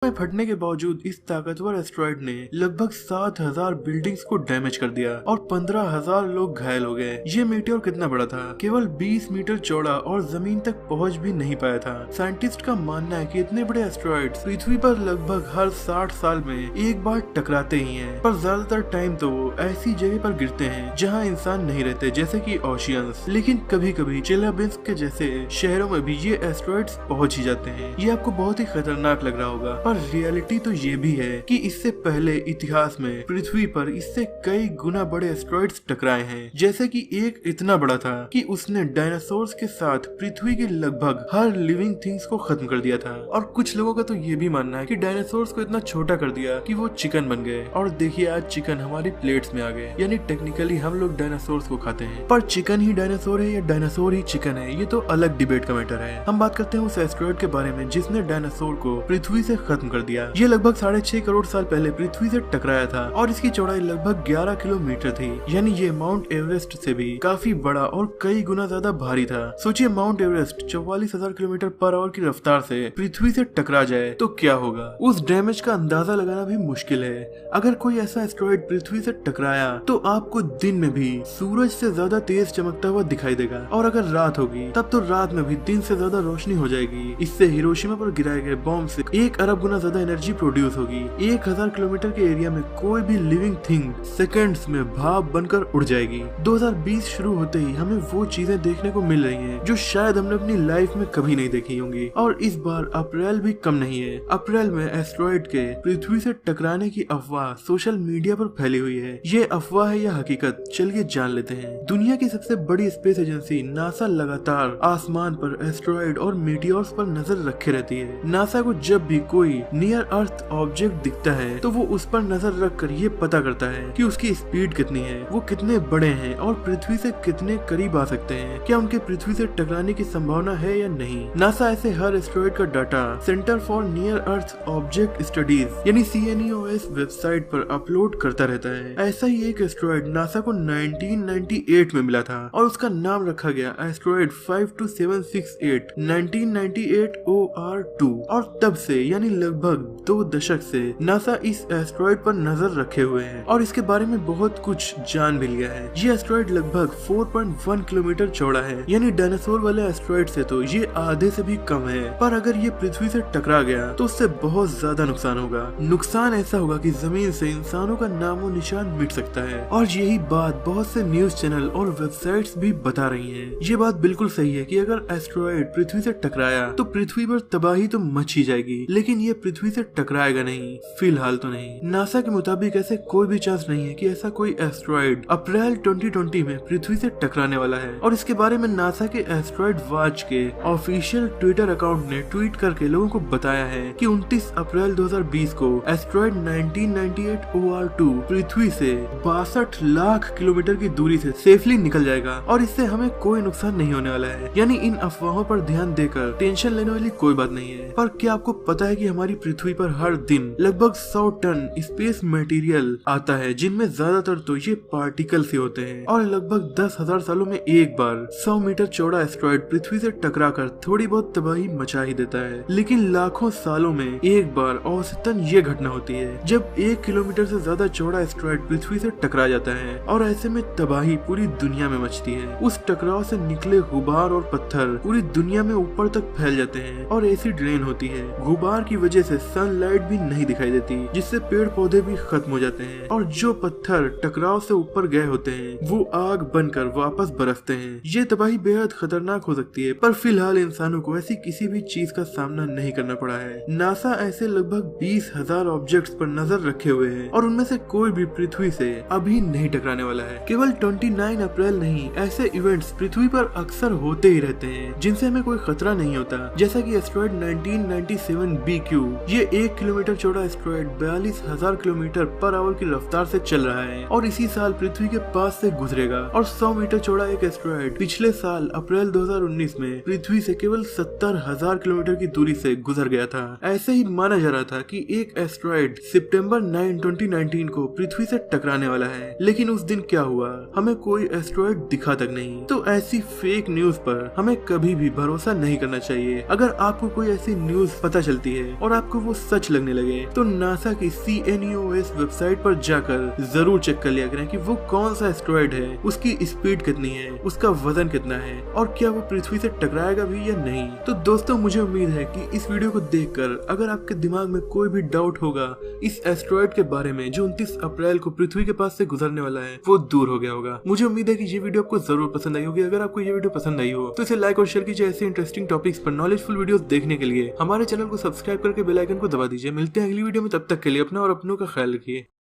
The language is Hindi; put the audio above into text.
में फटने के बावजूद इस ताकतवर एस्टेरॉयड ने लगभग 7,000 बिल्डिंग्स को डैमेज कर दिया और 15,000 लोग घायल हो गए। ये मीटियोर कितना बड़ा था? केवल 20 मीटर चौड़ा और जमीन तक पहुंच भी नहीं पाया था। साइंटिस्ट का मानना है कि इतने बड़े एस्टेरॉयड पृथ्वी पर लगभग हर 60 साल में एक बार टकराते ही हैं, पर ज्यादातर टाइम तो वो ऐसी जगह पर गिरते हैं जहाँ इंसान नहीं रहते, जैसे कि ओशियंस। लेकिन कभी कभी चेल्याबिंस्क के जैसे शहरों में भी ये एस्टेरॉयड्स पहुंच ही जाते हैं। ये आपको बहुत ही खतरनाक लग रहा होगा, पर रियलिटी तो ये भी है कि इससे पहले इतिहास में पृथ्वी पर इससे कई गुना बड़े एस्टेरॉयड्स टकराए हैं। जैसे कि एक इतना बड़ा था कि उसने डायनासोर्स के साथ पृथ्वी के लगभग हर लिविंग थिंग्स को खत्म कर दिया था। और कुछ लोगों का तो ये भी मानना है कि डायनासोर्स को इतना छोटा कर दिया कि वो चिकन बन गए। और देखिए आज चिकन हमारी प्लेट्स में आ गए, यानी टेक्निकली हम लोग डायनासोर्स को खाते हैं, पर चिकन ही डायनासोर है या डायनासोर ही चिकन है, ये तो अलग डिबेट का मैटर है। हम बात करते हैं उस एस्टेरॉयड के बारे में जिसने डायनासोर को पृथ्वी से खत्म कर दिया। ये लगभग 6.5 करोड़ साल पहले पृथ्वी से टकराया था और इसकी चौड़ाई लगभग 11 किलोमीटर थी, यानी ये माउंट एवरेस्ट से भी काफी बड़ा और कई गुना ज्यादा भारी था। सोचिए mount Everest 44,000 kilometre per hour की रफ्तार से पृथ्वी से टकरा जाए तो क्या होगा। उस डैमेज का अंदाजा लगाना भी मुश्किल है। अगर कोई ऐसा एस्टेरॉयड पृथ्वी से टकराया तो आपको दिन में भी सूरज से ज्यादा तेज चमकता हुआ दिखाई देगा, और अगर रात होगी तब तो रात में भी दिन से ज्यादा रोशनी हो जाएगी। इससे हिरोशिमा पर गिराए गए बॉम्ब से 1 अरब गुना ज्यादा एनर्जी प्रोड्यूस होगी। 1000 किलोमीटर के एरिया में कोई भी लिविंग थिंग सेकंड्स में भाप बनकर उड़ जाएगी। 2020 शुरू होते ही हमें वो चीजें देखने को मिल रही हैं जो शायद हमने अपनी लाइफ में कभी नहीं देखी होंगी। और इस बार अप्रैल भी कम नहीं है। अप्रैल में एस्टेरॉयड के पृथ्वी से टकराने की अफवाह सोशल मीडिया पर फैली हुई है। ये अफवाह है या हकीकत, चलिए जान लेते हैं। दुनिया की सबसे बड़ी स्पेस एजेंसी नासा लगातार आसमान पर एस्टेरॉयड और मीटियोर्स पर नजर रखे रहती है। नासा को जब भी कोई नियर अर्थ ऑब्जेक्ट दिखता है तो वो उस पर नजर रखकर ये पता करता है कि उसकी स्पीड कितनी है, वो कितने बड़े हैं और पृथ्वी से कितने करीब आ सकते हैं, क्या उनके पृथ्वी से टकराने की संभावना है या नहीं। नासा ऐसे हर एस्टेरॉयड का data centre for near earth object studies यानी CNEOS वेबसाइट पर अपलोड करता रहता है। ऐसा ही एक एस्टेरॉयड नासा को 1998 में मिला था और उसका नाम रखा गया एस्टेरॉयड 52768 1998 OR2। और तब से यानी लगभग 2 दशक से नासा इस एस्टेरॉयड पर नजर रखे हुए हैं और इसके बारे में बहुत कुछ जान भी लिया है। ये एस्टेरॉयड लगभग 4.1 किलोमीटर चौड़ा है, यानी डायनासोर वाले एस्टेरॉयड से तो ये आधे से भी कम है। पर अगर ये पृथ्वी से टकरा गया तो उससे बहुत ज्यादा नुकसान होगा। नुकसान ऐसा होगा कि जमीन से इंसानों का नामो निशान मिट सकता है। और यही बात बहुत से न्यूज चैनल और वेबसाइट्स भी बता रही हैं। ये बात बिल्कुल सही है कि अगर एस्टेरॉयड पृथ्वी से टकराया तो पृथ्वी पर तबाही तो मच ही जाएगी, लेकिन ये पृथ्वी से टकराएगा नहीं, फिलहाल तो नहीं। नासा के मुताबिक ऐसे कोई भी चांस नहीं है कि ऐसा कोई एस्टेरॉयड अप्रैल 2020 में पृथ्वी से टकराने वाला है। और इसके बारे में नासा के एस्टेरॉयड वॉच के ऑफिशियल ट्विटर अकाउंट ने ट्वीट करके लोगों को बताया है कि 29 अप्रैल 2020 को एस्टेरॉयड 1998 OR2 पृथ्वी से 62 लाख किलोमीटर की दूरी से सेफली निकल जाएगा और इससे हमें कोई नुकसान नहीं होने वाला है। यानी इन अफवाहों पर ध्यान देकर टेंशन लेने वाली कोई बात नहीं है। पर क्या आपको पता है कि हमारी पृथ्वी पर हर दिन लगभग 100 टन स्पेस मटेरियल आता है, जिनमें ज्यादातर तो ये पार्टिकल से होते हैं। और लगभग 10,000 सालों में एक बार 100 मीटर चौड़ा एस्टेरॉयड पृथ्वी से टकराकर थोड़ी बहुत तबाही मचा ही देता है। लेकिन लाखों सालों में एक बार औसतन ये घटना होती है जब 1 किलोमीटर से ज्यादा चौड़ा एस्टेरॉयड पृथ्वी से टकरा जाता है और ऐसे में तबाही पूरी दुनिया में मचती है। उस टकराव से निकले गुबार और पत्थर पूरी दुनिया में ऊपर तक फैल जाते हैं और एसिड रेन होती है। गुबार की वजह से सनलाइट भी नहीं दिखाई देती, जिससे पेड़ पौधे भी खत्म हो जाते हैं और जो पत्थर टकराव से ऊपर गए होते हैं वो आग बनकर वापस बरसते हैं। ये तबाही बेहद खतरनाक हो सकती है, पर फिलहाल इंसानों को ऐसी किसी भी चीज का सामना नहीं करना पड़ा है। नासा ऐसे लगभग 20,000 ऑब्जेक्ट्स पर नजर रखे हुए हैं और उनमें से कोई भी पृथ्वी से अभी नहीं टकराने वाला है। केवल 29 अप्रैल नहीं, ऐसे इवेंट्स पृथ्वी पर अक्सर होते ही रहते हैं जिनसे हमें कोई खतरा नहीं होता। जैसा कि एस्टेरॉयड 1997 BQ, ये 1 किलोमीटर चौड़ा एस्टेरॉयड 42,000 किलोमीटर पर आवर की रफ्तार से चल रहा है और इसी साल पृथ्वी के पास से गुजरेगा। और 100 मीटर चौड़ा एक एस्टेरॉयड पिछले साल अप्रैल 2019 में पृथ्वी से केवल 70,000 किलोमीटर की दूरी से गुजर गया था। ऐसे ही माना जा रहा था कि एक एस्टेरॉयड सितंबर 9, 2019 को पृथ्वी से टकराने वाला है, लेकिन उस दिन क्या हुआ, हमें कोई एस्टेरॉयड दिखा तक नहीं। तो ऐसी फेक न्यूज पर हमें कभी भी भरोसा नहीं करना चाहिए। अगर आपको कोई ऐसी न्यूज पता चलती है और और आपको वो सच लगने लगे तो नासा की CNEOS वेबसाइट पर जाकर जरूर चेक कर लिया करें कि वो कौन सा एस्टेरॉयड है, उसकी स्पीड कितनी है, उसका वजन कितना है और क्या वो पृथ्वी से टकराएगा भी या नहीं। तो दोस्तों मुझे उम्मीद है कि इस वीडियो को देखकर अगर आपके दिमाग में कोई भी डाउट होगा इस एस्टेरॉयड के बारे में जो 29 अप्रैल को पृथ्वी के पास से गुजरने वाला है, वो दूर हो गया होगा। मुझे उम्मीद है कि ये वीडियो आपको जरूर पसंद आई होगी। अगर आपको ये वीडियो पसंद आई हो तो इसे लाइक और शेयर कीजिए। ऐसे इंटरेस्टिंग टॉपिक्स पर नॉलेजफुल वीडियो देखने के लिए हमारे चैनल को सब्सक्राइब करके बेल आइकन को दबा दीजिए। मिलते हैं अगली वीडियो में, तब तक के लिए अपना और अपनों का ख्याल रखिए।